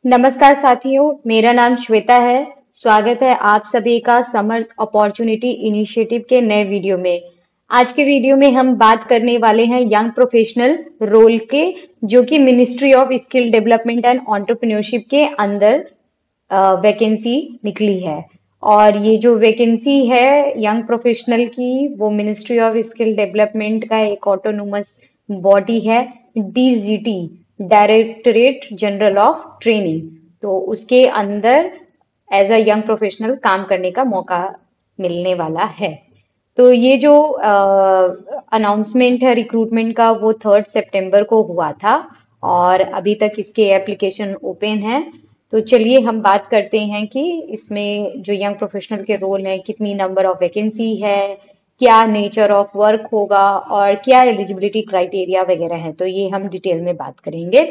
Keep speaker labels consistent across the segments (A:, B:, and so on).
A: नमस्कार साथियों, मेरा नाम श्वेता है। स्वागत है आप सभी का समर्थ अपॉर्चुनिटी इनिशिएटिव के नए वीडियो में। आज के वीडियो में हम बात करने वाले हैं यंग प्रोफेशनल रोल के, जो कि ministry of skill development and entrepreneurship के अंदर वैकेंसी निकली है। और ये जो वैकेंसी है यंग प्रोफेशनल की, वो मिनिस्ट्री ऑफ स्किल डेवलपमेंट का एक ऑटोनोमस बॉडी है, DGT, directorate general of training. तो उसके अंदर एज अ यंग प्रोफेशनल काम करने का मौका मिलने वाला है। तो ये जो अनाउंसमेंट है रिक्रूटमेंट का, वो 3 सितंबर को हुआ था और अभी तक इसके एप्लीकेशन ओपन है। तो चलिए हम बात करते हैं कि इसमें जो यंग प्रोफेशनल के रोल है, कितनी नंबर ऑफ वैकेंसी है, क्या नेचर ऑफ वर्क होगा और क्या एलिजिबिलिटी क्राइटेरिया वगैरह है। तो ये हम डिटेल में बात करेंगे।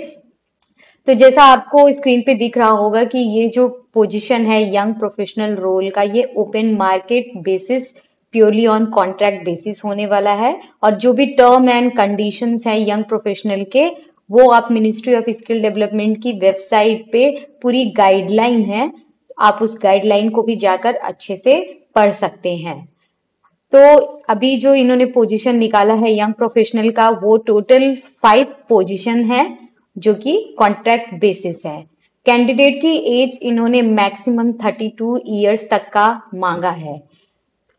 A: तो जैसा आपको स्क्रीन पे दिख रहा होगा कि ये जो पोजीशन है यंग प्रोफेशनल रोल का, ये open market basis, purely on contract basis होने वाला है। और जो भी टर्म एंड कंडीशंस हैं यंग प्रोफेशनल के, वो आप मिनिस्ट्री ऑफ स्किल डेवलपमेंट की वेबसाइट पे पूरी गाइडलाइन है, आप उस गाइडलाइन को भी जाकर अच्छे से पढ़ सकते हैं। तो अभी जो इन्होंने पोजीशन निकाला है यंग प्रोफेशनल का, वो टोटल 5 पोजीशन है जो कि कॉन्ट्रैक्ट बेसिस है। कैंडिडेट की एज इन्होंने मैक्सिमम 32 इयर्स तक का मांगा है।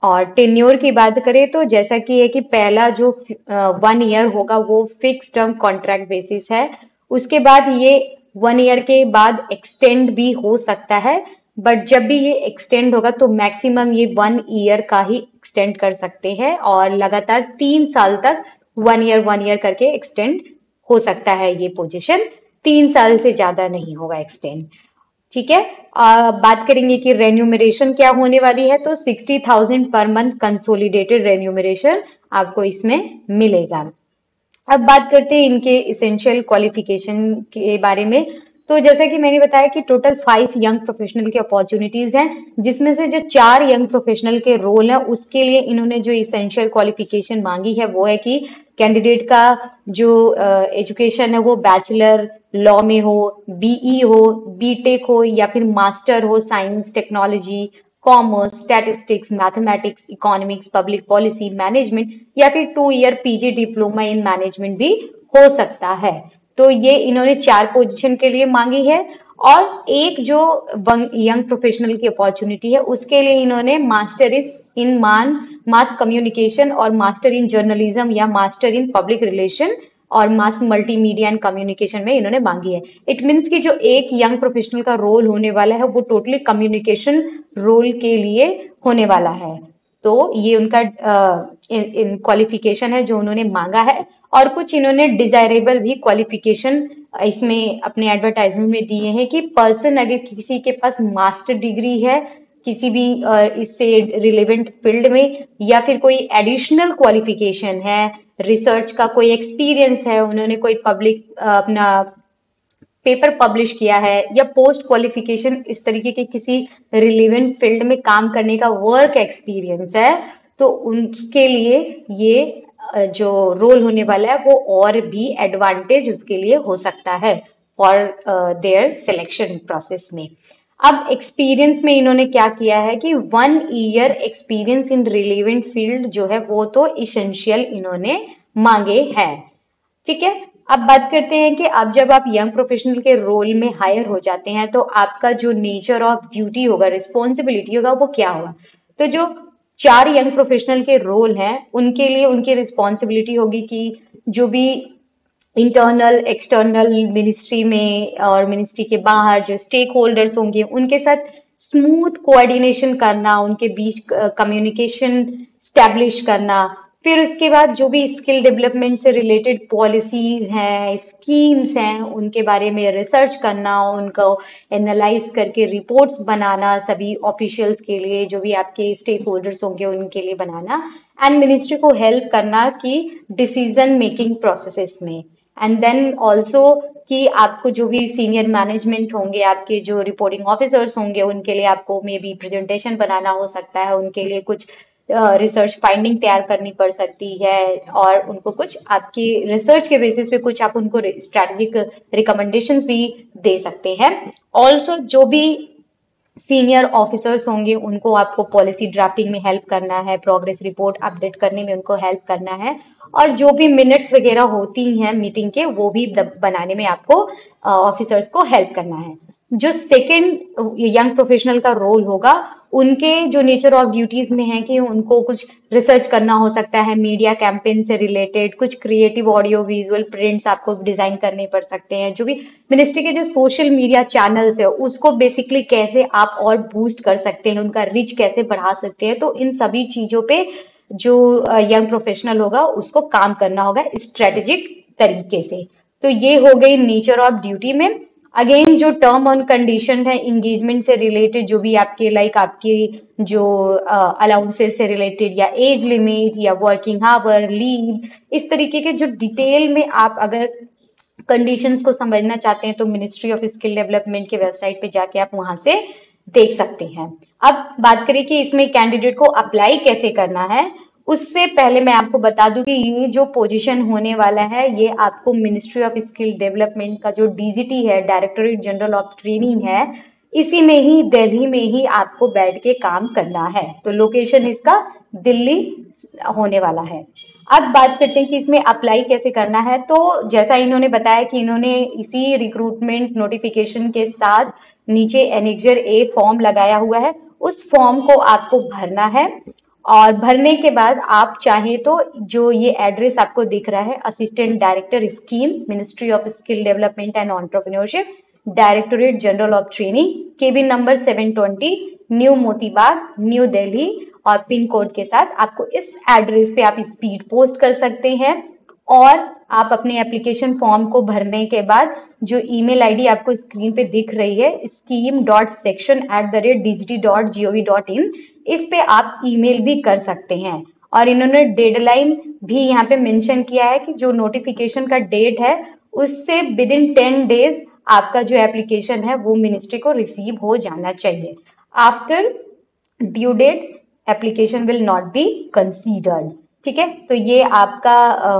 A: और टेन्योर की बात करें तो जैसा कि है कि पहला जो 1 ईयर होगा वो फिक्स टर्म कॉन्ट्रैक्ट बेसिस है। उसके बाद ये 1 ईयर के बाद एक्सटेंड भी हो सकता है, बट जब भी ये एक्सटेंड होगा तो मैक्सिमम ये 1 ईयर का ही एक्सटेंड कर सकते हैं और लगातार 3 साल तक 1 ईयर करके एक्सटेंड हो सकता है। ये पोजीशन 3 साल से ज्यादा नहीं होगा एक्सटेंड। ठीक है। बात करेंगे कि रेन्यूमरेशन क्या होने वाली है, तो 60,000 पर मंथ कंसोलिडेटेड रेन्यूमरेशन आपको इसमें मिलेगा। अब बात करते हैं इनके इसेंशियल क्वालिफिकेशन के बारे में। तो जैसा कि मैंने बताया कि टोटल 5 यंग प्रोफेशनल की अपॉर्चुनिटीज हैं, जिसमें से जो 4 यंग प्रोफेशनल के रोल है उसके लिए इन्होंने जो इसेंशियल क्वालिफिकेशन मांगी है वो है कि कैंडिडेट का जो एजुकेशन है वो बैचलर लॉ में हो, बीई हो, बीटेक हो या फिर मास्टर हो science technology, commerce, statistics, mathematics, economics, public policy, management या फिर 2 year PG diploma in management भी हो सकता है। तो ये इन्होंने 4 पोजीशन के लिए मांगी है। और एक जो यंग प्रोफेशनल की अपॉर्चुनिटी है उसके लिए इन्होंने मास्टर इन मास कम्युनिकेशन और मास्टर इन जर्नलिज्म या मास्टर इन पब्लिक रिलेशन और मास मल्टीमीडिया एंड कम्युनिकेशन में इन्होंने मांगी है। इट मीन्स कि जो एक यंग प्रोफेशनल का रोल होने वाला है वो टोटली कम्युनिकेशन रोल के लिए होने वाला है। तो ये उनका क्वालिफिकेशन है जो उन्होंने मांगा है। और कुछ इन्होंने डिजायरेबल भी क्वालिफिकेशन इसमें अपने एडवर्टाइजमेंट में दिए हैं कि पर्सन अगर किसी के पास मास्टर डिग्री है किसी भी इससे रिलेवेंट फील्ड में, या फिर कोई एडिशनल क्वालिफिकेशन है, रिसर्च का कोई एक्सपीरियंस है, उन्होंने कोई पब्लिक अपना पेपर पब्लिश किया है, या पोस्ट क्वालिफिकेशन इस तरीके के किसी रिलेवेंट फील्ड में काम करने का वर्क एक्सपीरियंस है, तो उसके लिए ये जो रोल होने वाला है वो और भी एडवांटेज उसके लिए हो सकता है फॉर देयर सिलेक्शन प्रोसेस में। अब एक्सपीरियंस में इन्होंने क्या किया है कि 1 year experience in relevant field जो है वो तो इसेंशियल इन्होंने मांगे हैं। ठीक है। अब बात करते हैं कि अब जब आप यंग प्रोफेशनल के रोल में हायर हो जाते हैं तो आपका जो नेचर ऑफ ड्यूटी होगा, रिस्पॉन्सिबिलिटी होगा, वो क्या होगा। तो जो 4 यंग प्रोफेशनल के रोल हैं उनके लिए उनकी रिस्पॉन्सिबिलिटी होगी कि जो भी इंटरनल एक्सटर्नल मिनिस्ट्री में और मिनिस्ट्री के बाहर जो स्टेक होल्डर्स होंगे उनके साथ स्मूथ कोऑर्डिनेशन करना, उनके बीच कम्युनिकेशन स्टैब्लिश करना। फिर उसके बाद जो भी स्किल डेवलपमेंट से रिलेटेड पॉलिसीज हैं, स्कीम्स हैं, उनके बारे में रिसर्च करना, उनको एनालाइज करके रिपोर्ट्स बनाना सभी ऑफिशियल्स के लिए, जो भी आपके स्टेक होल्डर्स होंगे उनके लिए बनाना। एंड मिनिस्ट्री को हेल्प करना कि डिसीजन मेकिंग प्रोसेसेस में। एंड देन ऑल्सो कि आपको जो भी सीनियर मैनेजमेंट होंगे, आपके जो रिपोर्टिंग ऑफिसर्स होंगे, उनके लिए आपको मे बी प्रेजेंटेशन बनाना हो सकता है, उनके लिए कुछ रिसर्च फाइंडिंग तैयार करनी पड़ सकती है और उनको कुछ आपकी रिसर्च के बेसिस पे कुछ आप उनको स्ट्रैटेजिक रिकमेंडेशंस भी दे सकते हैं। ऑल्सो जो भी सीनियर ऑफिसर्स होंगे उनको आपको पॉलिसी ड्राफ्टिंग में हेल्प करना है, प्रोग्रेस रिपोर्ट अपडेट करने में उनको हेल्प करना है, और जो भी मिनट्स वगैरह होती हैं मीटिंग के वो भी बनाने में आपको ऑफिसर्स को हेल्प करना है। जो सेकंड यंग प्रोफेशनल का रोल होगा, उनके जो नेचर ऑफ ड्यूटीज में है कि उनको कुछ रिसर्च करना हो सकता है, मीडिया कैंपेन से रिलेटेड कुछ क्रिएटिव ऑडियो विजुअल प्रिंट्स आपको डिजाइन करने पड़ सकते हैं। जो भी मिनिस्ट्री के जो सोशल मीडिया चैनल्स है उसको बेसिकली कैसे आप और बूस्ट कर सकते हैं, उनका रीच कैसे बढ़ा सकते हैं, तो इन सभी चीजों पे जो यंग प्रोफेशनल होगा उसको काम करना होगा स्ट्रेटेजिक तरीके से। तो ये हो गई नेचर ऑफ ड्यूटी में। अगेन जो टर्म और कंडीशन है इंगेजमेंट से रिलेटेड, जो भी आपके लाइक आपकी जो अलाउंसेस से रिलेटेड या एज लिमिट या वर्किंग आवर लीव, इस तरीके के जो डिटेल में आप अगर कंडीशंस को समझना चाहते हैं तो मिनिस्ट्री ऑफ स्किल डेवलपमेंट के वेबसाइट पे जाके आप वहां से देख सकते हैं। अब बात करें कि इसमें कैंडिडेट को अप्लाई कैसे करना है, उससे पहले मैं आपको बता दूं कि ये जो पोजीशन होने वाला है ये आपको मिनिस्ट्री ऑफ स्किल डेवलपमेंट का जो डीजीटी है, डायरेक्टरेट जनरल ऑफ ट्रेनिंग है, इसी में ही दिल्ली में ही आपको बैठ के काम करना है। तो लोकेशन इसका दिल्ली होने वाला है। अब बात करते हैं कि इसमें अप्लाई कैसे करना है। तो जैसा इन्होंने बताया कि इन्होंने इसी रिक्रूटमेंट नोटिफिकेशन के साथ नीचे एनेक्जर ए फॉर्म लगाया हुआ है, उस फॉर्म को आपको भरना है और भरने के बाद आप चाहें तो जो ये एड्रेस आपको दिख रहा है, assistant director scheme, ministry of skill development and entrepreneurship, directorate general of training, cabin number 720, new Moti Bagh, new Delhi, और पिन कोड के साथ आपको इस एड्रेस पे आप स्पीड पोस्ट कर सकते हैं। और आप अपने एप्लीकेशन फॉर्म को भरने के बाद जो ईमेल आईडी आपको स्क्रीन पे दिख रही है, scheme.section@dgt.gov.in, इस पे आप ईमेल भी कर सकते हैं। और इन्होंने डेडलाइन भी यहाँ पे मेंशन किया है कि जो नोटिफिकेशन का डेट है उससे विद इन 10 डेज आपका जो एप्लीकेशन है वो मिनिस्ट्री को रिसीव हो जाना चाहिए। After due date application will not be considered. ठीक है, तो ये आपका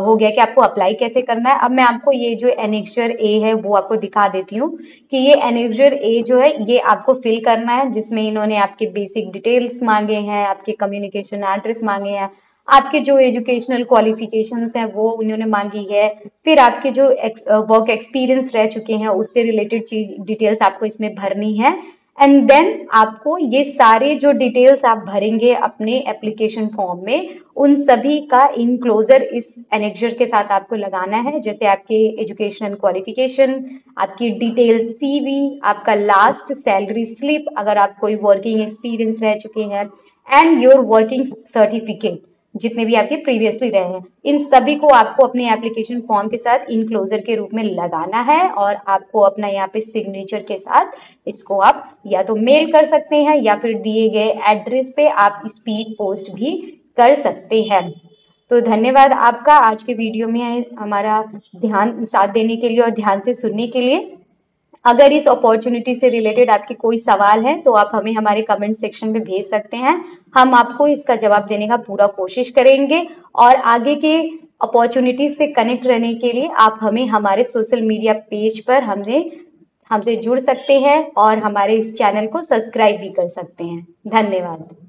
A: हो गया कि आपको अप्लाई कैसे करना है। अब मैं आपको ये जो एनेक्जर ए है वो आपको दिखा देती हूँ कि ये एनेक्जर ए जो है ये आपको फिल करना है, जिसमें इन्होंने आपके बेसिक डिटेल्स मांगे हैं, आपके कम्युनिकेशन एड्रेस मांगे हैं, आपके जो एजुकेशनल क्वालिफिकेशंस हैं वो उन्होंने मांगी है, फिर आपके जो वर्क एक्सपीरियंस रह चुके हैं उससे रिलेटेड चीज डिटेल्स आपको इसमें भरनी है। एंड देन आपको ये सारे जो डिटेल्स आप भरेंगे अपने एप्लीकेशन फॉर्म में, उन सभी का इनक्लोजर इस एनेक्जर के साथ आपको लगाना है, जैसे आपके एजुकेशनल क्वालिफिकेशन, आपकी डिटेल सीवी, आपका लास्ट सैलरी स्लिप अगर आप कोई वर्किंग एक्सपीरियंस रह चुके हैं, एंड योर वर्किंग सर्टिफिकेट जितने भी आपके प्रीवियसली रहे हैं, इन सभी को आपको अपने एप्लीकेशन फॉर्म के साथ इनक्लोजर के रूप में लगाना है। और आपको अपना यहाँ पे सिग्नेचर के साथ इसको आप या तो मेल कर सकते हैं या फिर दिए गए एड्रेस पे आप स्पीड पोस्ट भी कर सकते हैं। तो धन्यवाद आपका आज के वीडियो में हमारा ध्यान साथ देने के लिए और ध्यान से सुनने के लिए। अगर इस अपॉर्चुनिटी से रिलेटेड आपके कोई सवाल है तो आप हमें हमारे कमेंट सेक्शन में भेज सकते हैं, हम आपको इसका जवाब देने का पूरा कोशिश करेंगे। और आगे के अपॉर्चुनिटीज से कनेक्ट रहने के लिए आप हमें हमारे सोशल मीडिया पेज पर हमसे जुड़ सकते हैं और हमारे इस चैनल को सब्सक्राइब भी कर सकते हैं। धन्यवाद।